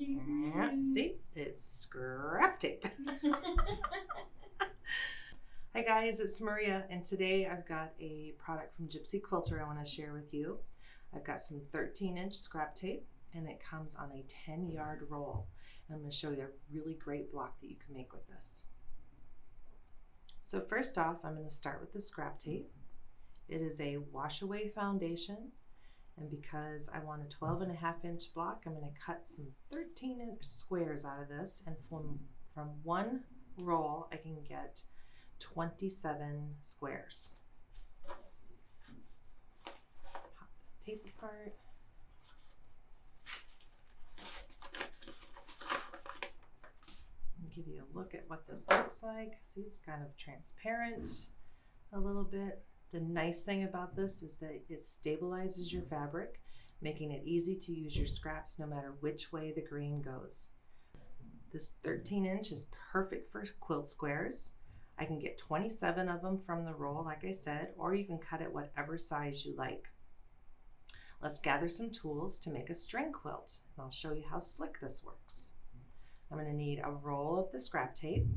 See, it's scrap tape. Hi guys, it's Maria, and today I've got a product from Gypsy Quilter I want to share with you. I've got some 13-inch scrap tape, and it comes on a 10-yard roll. And I'm going to show you a really great block that you can make with this. So first off, I'm going to start with the scrap tape. It is a wash-away foundation, and because I want a 12.5-inch block, I'm going to cut some 13-inch squares out of this, and from one roll I can get 27 squares. Pop the tape apart. Give you a look at what this looks like. See, it's kind of transparent a little bit. The nice thing about this is that it stabilizes your fabric, making it easy to use your scraps no matter which way the grain goes. This 13-inch is perfect for quilt squares. I can get 27 of them from the roll, like I said, or you can cut it whatever size you like. Let's gather some tools to make a string quilt, and I'll show you how slick this works. I'm going to need a roll of the scrap tape,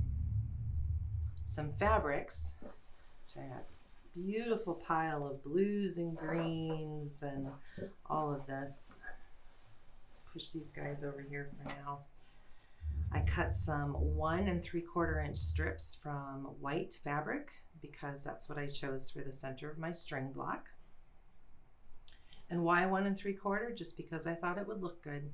some fabrics, which I got this beautiful pile of blues and greens and all of this. Push these guys over here for now. I cut some 1 3/4 inch strips from white fabric because that's what I chose for the center of my string block. And why 1 3/4? Just because I thought it would look good.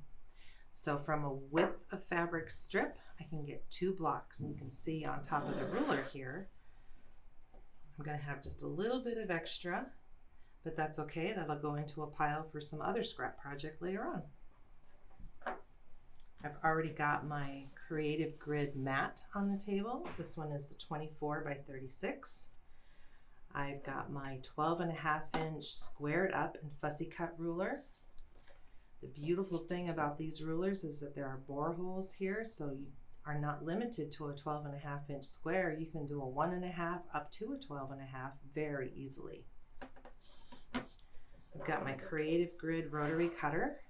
So from a width of fabric strip, I can get 2 blocks, and you can see on top of the ruler here, I'm going to have just a little bit of extra, but that's okay. That'll go into a pile for some other scrap project later on. I've already got my creative grid mat on the table. This one is the 24 by 36. I've got my 12.5-inch squared up and fussy cut ruler. The beautiful thing about these rulers is that there are bore holes here, so you are not limited to a 12.5-inch square. You can do a 1.5 up to a 12.5 very easily. I've got my creative grid rotary cutter.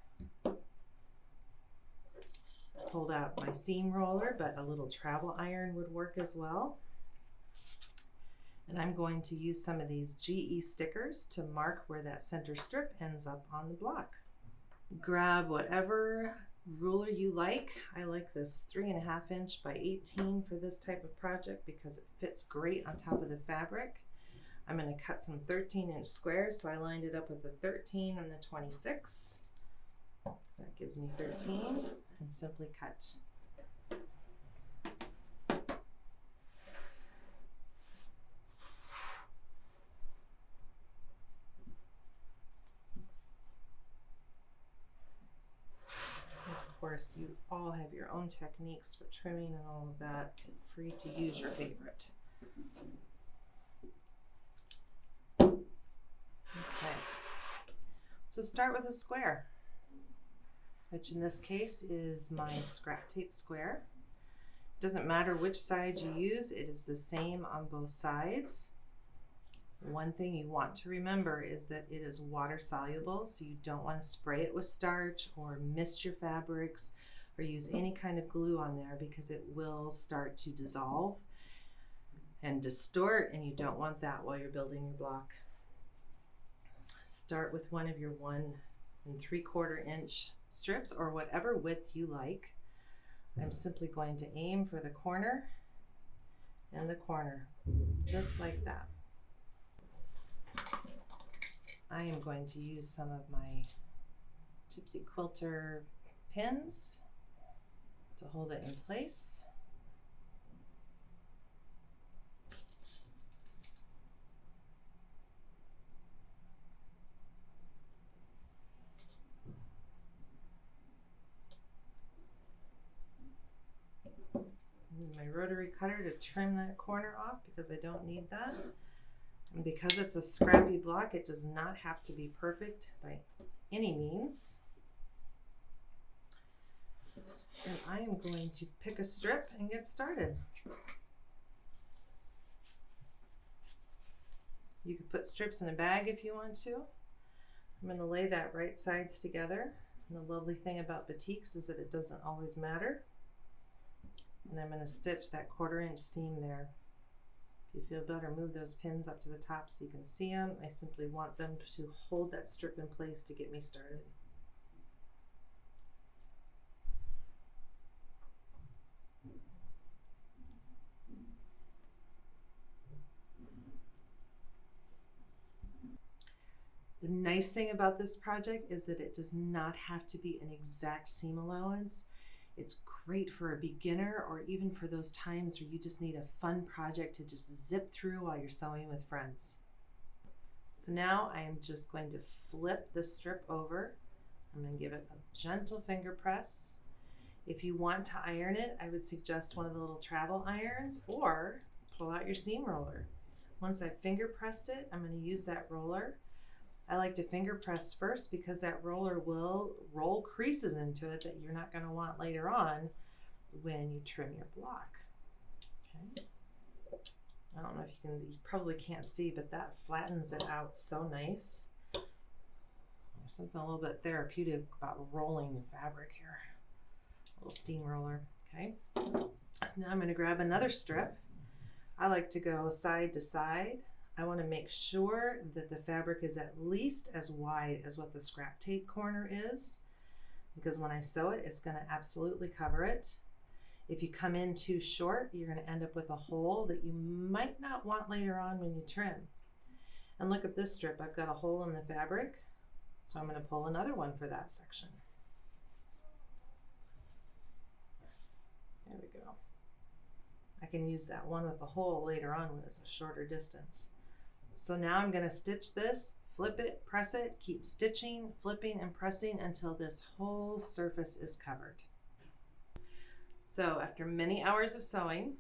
Pulled out my seam roller, but a little travel iron would work as well. And I'm going to use some of these GE stickers to mark where that center strip ends up on the block. Grab whatever ruler you like. I like this 3.5-inch by 18 for this type of project because it fits great on top of the fabric. I'm going to cut some 13-inch squares, so I lined it up with the 13 and the 26. So that gives me 13, and simply cut. Of course, you all have your own techniques for trimming and all of that. Feel free to use your favorite. Okay, so start with a square, which in this case is my scrap tape square. It doesn't matter which side you use, it is the same on both sides. One thing you want to remember is that it is water soluble, so you don't want to spray it with starch or mist your fabrics or use any kind of glue on there because it will start to dissolve and distort, and you don't want that while you're building your block. Start with one of your 1 3/4 inch strips or whatever width you like. I'm simply going to aim for the corner and the corner, just like that. I am going to use some of my Gypsy Quilter pins to hold it in place. Use my rotary cutter to trim that corner off because I don't need that. And because it's a scrappy block, it does not have to be perfect by any means. And I am going to pick a strip and get started. You could put strips in a bag if you want to. I'm going to lay that right sides together And the lovely thing about batiks is that it doesn't always matter. And I'm going to stitch that 1/4 inch seam there. If you feel better, move those pins up to the top so you can see them. I simply want them to hold that strip in place to get me started. The nice thing about this project is that it does not have to be an exact seam allowance. It's great for a beginner or even for those times where you just need a fun project to just zip through while you're sewing with friends. So now I am just going to flip the strip over. I'm going to give it a gentle finger press. If you want to iron it, I would suggest one of the little travel irons or pull out your seam roller. Once I've finger pressed it, I'm going to use that roller. I like to finger press first because that roller will roll creases into it that you're not going to want later on when you trim your block. Okay. I don't know if you probably can't see, but that flattens it out so nice. There's something a little bit therapeutic about rolling fabric here. A little steam roller. Okay. So now I'm going to grab another strip. I like to go side to side. I want to make sure that the fabric is at least as wide as what the scrap tape corner is, because when I sew it, it's going to absolutely cover it. If you come in too short, you're going to end up with a hole that you might not want later on when you trim. And look at this strip. I've got a hole in the fabric, so I'm going to pull another one for that section. There we go. I can use that one with the hole later on when it's a shorter distance. So now I'm going to stitch this, flip it, press it, keep stitching, flipping, and pressing until this whole surface is covered. So after many hours of sewing,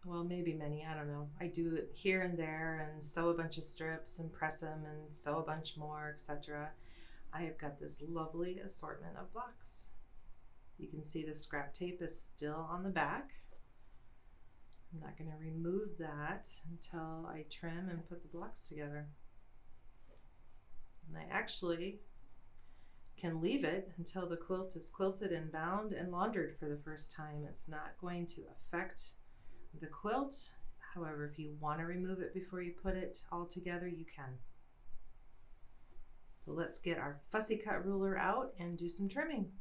well, maybe many, I don't know. I do it here and there and sew a bunch of strips and press them and sew a bunch more, etc. I have got this lovely assortment of blocks. You can see the scrap tape is still on the back. I'm not going to remove that until I trim and put the blocks together. And I actually can leave it until the quilt is quilted and bound and laundered for the first time. It's not going to affect the quilt. However, if you want to remove it before you put it all together, you can. So let's get our fussy cut ruler out and do some trimming.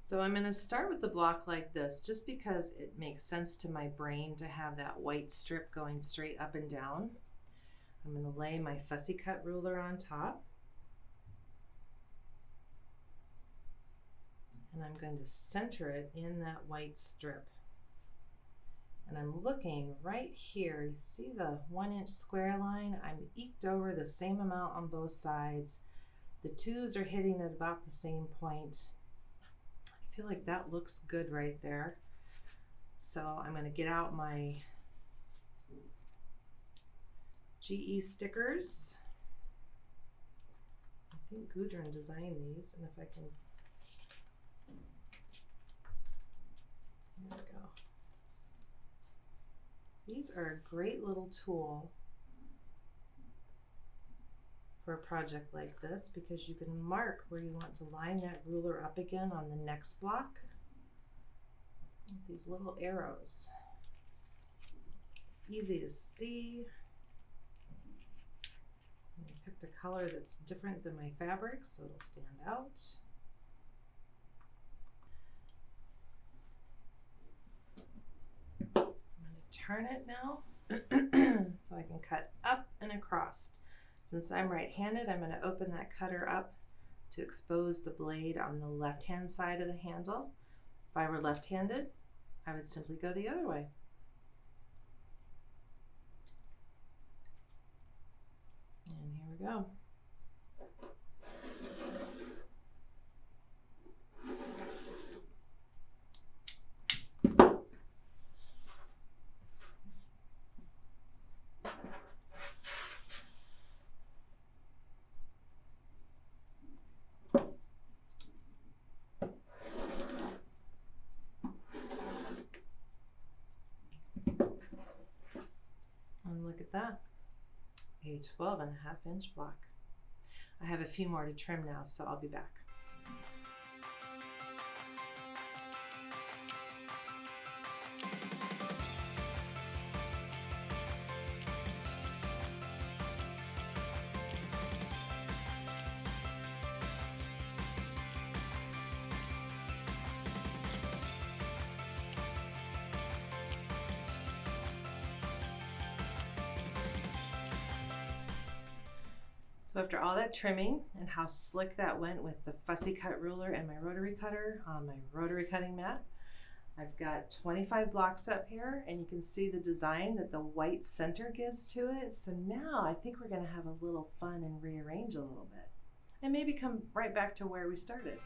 So I'm going to start with the block like this, just because it makes sense to my brain to have that white strip going straight up and down. I'm going to lay my fussy cut ruler on top. And I'm going to center it in that white strip. And I'm looking right here. You see the 1-inch square line? I'm eked over the same amount on both sides. The twos are hitting at about the same point. I feel like that looks good right there. So I'm going to get out my GE stickers. I think Gudrun designed these, and if I can, there we go. These are a great little tool for a project like this, because you can mark where you want to line that ruler up again on the next block with these little arrows. Easy to see. And I picked a color that's different than my fabric, so it'll stand out. I'm going to turn it now so I can cut up and across. Since I'm right-handed, I'm going to open that cutter up to expose the blade on the left-hand side of the handle. If I were left-handed, I would simply go the other way. And here we go. And look at that, a 12.5-inch block. I have a few more to trim now, so I'll be back. So after all that trimming and how slick that went with the fussy cut ruler and my rotary cutter on my rotary cutting mat, I've got 25 blocks up here, and you can see the design that the white center gives to it. So now I think we're going to have a little fun and rearrange a little bit and maybe come right back to where we started.